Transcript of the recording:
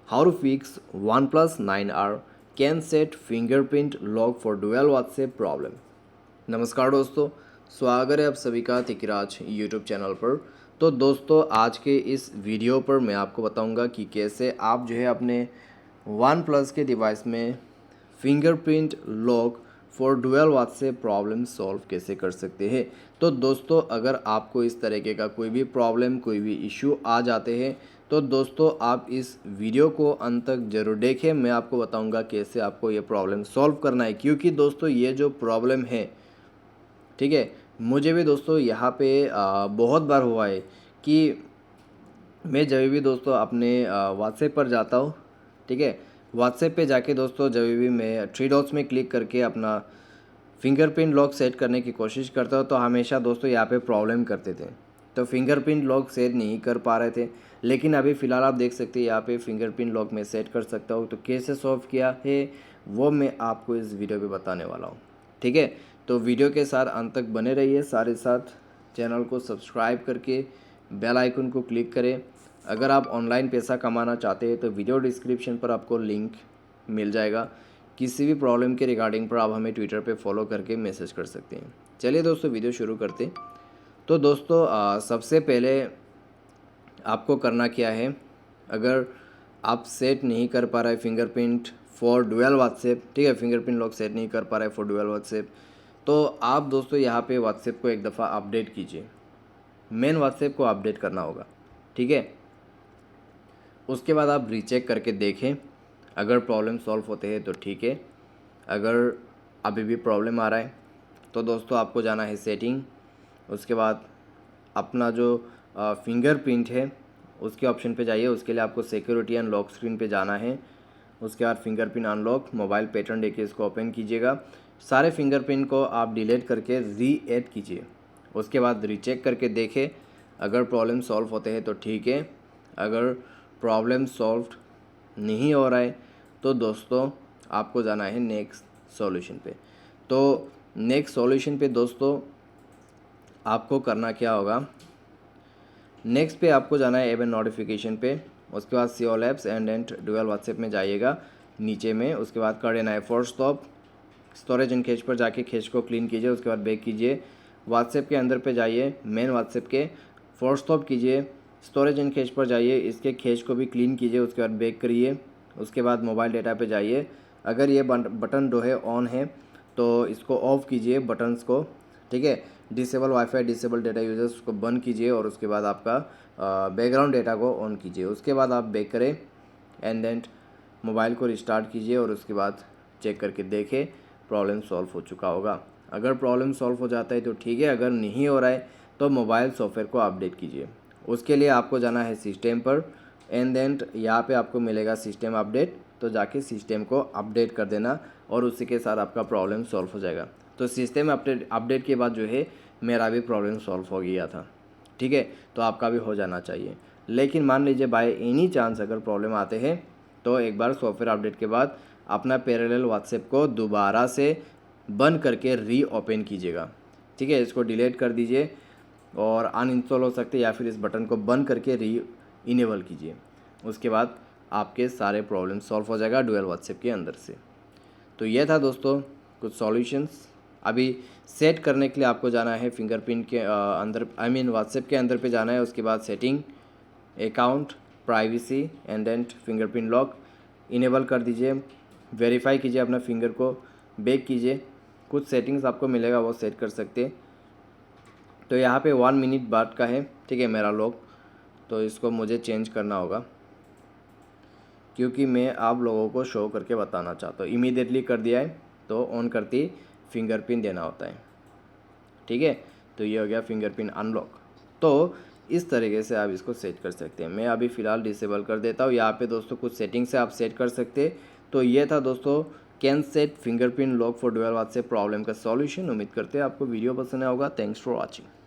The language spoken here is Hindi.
How to fix OnePlus 9R can set fingerprint lock for dual WhatsApp problem। नमस्कार दोस्तों, स्वागत है आप सभी का तिकराज यूट्यूब चैनल पर। तो दोस्तों आज के इस वीडियो पर मैं आपको बताऊंगा कि कैसे आप जो है अपने OnePlus के डिवाइस में fingerprint lock for dual WhatsApp problem solve कैसे कर सकते हैं। तो दोस्तों अगर आपको इस तरीके का कोई भी प्रॉब्लम कोई भी इशू आ जाते हैं तो दोस्तों आप इस वीडियो को अंत तक ज़रूर देखें। मैं आपको बताऊंगा कैसे आपको ये प्रॉब्लम सॉल्व करना है, क्योंकि दोस्तों ये जो प्रॉब्लम है, ठीक है, मुझे भी दोस्तों यहाँ पे बहुत बार हुआ है कि मैं जब भी दोस्तों अपने व्हाट्सएप पर जाता हूँ, ठीक है, व्हाट्सएप पे जाके दोस्तों जब भी मैं थ्री डॉट्स में क्लिक करके अपना फिंगरप्रिंट लॉक सेट करने की कोशिश करता हूँ तो हमेशा दोस्तों यहाँ पे प्रॉब्लम करते थे, तो फिंगरप्रिंट लॉक सेट नहीं कर पा रहे थे। लेकिन अभी फ़िलहाल आप देख सकते हैं यहाँ पे फिंगरप्रिंट लॉक मैं सेट कर सकता हूँ। तो कैसे सॉल्व किया है वो मैं आपको इस वीडियो पे बताने वाला हूँ, ठीक है। तो वीडियो के साथ अंत तक बने रहिए, साथ ही साथ चैनल को सब्सक्राइब करके बेल आइकन को क्लिक करें। अगर आप ऑनलाइन पैसा कमाना चाहते हैं तो वीडियो डिस्क्रिप्शन पर आपको लिंक मिल जाएगा। किसी भी प्रॉब्लम के रिगार्डिंग पर आप हमें ट्विटर पे फॉलो करके मैसेज कर सकते हैं। चलिए दोस्तों वीडियो शुरू करते हैं। तो दोस्तों सबसे पहले आपको करना क्या है, अगर आप सेट नहीं कर पा रहे फिंगरप्रिंट फॉर डुअल व्हाट्सएप, ठीक है, फिंगरप्रिंट लॉक सेट नहीं कर पा रहे फॉर डुअल व्हाट्सएप, तो आप दोस्तों यहाँ पे व्हाट्सएप को एक दफ़ा अपडेट कीजिए। मेन व्हाट्सएप को अपडेट करना होगा, ठीक है। उसके बाद आप रीचेक करके देखें, अगर प्रॉब्लम सॉल्व होते हैं तो ठीक है। अगर अभी भी प्रॉब्लम आ रहा है तो दोस्तों आपको जाना है सेटिंग। उसके बाद अपना जो फिंगरप्रिंट है उसके ऑप्शन पे जाइए। उसके लिए आपको सिक्योरिटी एंड लॉक स्क्रीन पे जाना है। उसके बाद फिंगरप्रिंट अनलॉक मोबाइल पैटर्न देके इसको ओपन कीजिएगा। सारे फिंगरप्रिंट को आप डिलीट करके री ऐड कीजिए। उसके बाद रीचेक करके देखें, अगर प्रॉब्लम सॉल्व होते हैं तो ठीक है। अगर प्रॉब्लम सॉल्व नहीं हो रहा है तो दोस्तों आपको जाना है नेक्स्ट सॉल्यूशन पे। तो नेक्स्ट सॉल्यूशन पे दोस्तों आपको करना क्या होगा, नेक्स्ट पे आपको जाना है एवन नोटिफिकेशन पे। उसके बाद see all apps and dual WhatsApp में जाइएगा नीचे में। उसके बाद कर देना है force stop, storage and cache पर जाके कैश को क्लीन कीजिए। उसके बाद बैक कीजिए, व्हाट्सएप के अंदर पे जाइए, मेन व्हाट्सएप के फोर्स स्टॉप कीजिए, स्टोरेज एंड कैश पर जाइए, इसके कैश को भी क्लीन कीजिए। उसके बाद बैक करिए। उसके बाद मोबाइल डेटा पे जाइए। अगर ये बटन जो है ऑन है तो इसको ऑफ कीजिए बटन्स को, ठीक है। Disable wifi disable data users को बंद कीजिए और उसके बाद आपका बैकग्राउंड डेटा को ऑन कीजिए। उसके बाद आप बैक करें एंड देन मोबाइल को रिस्टार्ट कीजिए और उसके बाद चेक करके देखें प्रॉब्लम सॉल्व हो चुका होगा। अगर प्रॉब्लम सॉल्व हो जाता है तो ठीक है, अगर नहीं हो रहा है तो मोबाइल सॉफ्टवेयर को अपडेट कीजिए। उसके लिए आपको जाना है सिस्टम पर एंड देन यहाँ पे आपको मिलेगा सिस्टम अपडेट, तो जाके सिस्टम को अपडेट कर देना और उसी के साथ आपका प्रॉब्लम सॉल्व हो जाएगा। तो सिस्टम अपडेट के बाद जो है मेरा भी प्रॉब्लम सॉल्व हो गया था, ठीक है। तो आपका भी हो जाना चाहिए। लेकिन मान लीजिए बाय एनी चांस अगर प्रॉब्लम आते हैं तो एक बार सॉफ्टवेयर अपडेट के बाद अपना पैरेलल व्हाट्सएप को दोबारा से बंद करके री ओपन कीजिएगा, ठीक है। इसको डिलीट कर दीजिए और अनइंस्टॉल हो सकते या फिर इस बटन को बंद करके री इनेबल कीजिए। उसके बाद आपके सारे प्रॉब्लम सॉल्व हो जाएगा डुअल व्हाट्सएप के अंदर से। तो ये था दोस्तों कुछ सॉल्यूशंस। अभी सेट करने के लिए आपको जाना है फिंगरप्रिंट के अंदर, व्हाट्सएप के अंदर पे जाना है। उसके बाद setting, account, privacy and then fingerprint lock enable कर दीजिए। वेरीफाई कीजिए अपना फिंगर को, बैक कीजिए। कुछ सेटिंग्स आपको मिलेगा वो सेट कर सकते हैं। तो यहाँ पे 1 मिनट बाद का है, ठीक है, मेरा लॉक। तो इसको मुझे चेंज करना होगा क्योंकि मैं आप लोगों को शो करके बताना चाहता हूँ। इमीडिएटली कर दिया है तो ऑन करती फिंगरप्रिंट देना होता है, ठीक है। तो ये हो गया फिंगरप्रिंट अनलॉक। तो इस तरीके से आप इसको सेट कर सकते हैं। मैं अभी फ़िलहाल डिसेबल कर देता हूँ। यहाँ पे दोस्तों कुछ सेटिंग्स से आप सेट कर सकते हैं। तो ये था दोस्तों can set fingerprint lock for dual WhatsApp problem का सॉल्यूशन। उम्मीद करते हैं आपको वीडियो पसंद आया होगा। Thanks for watching.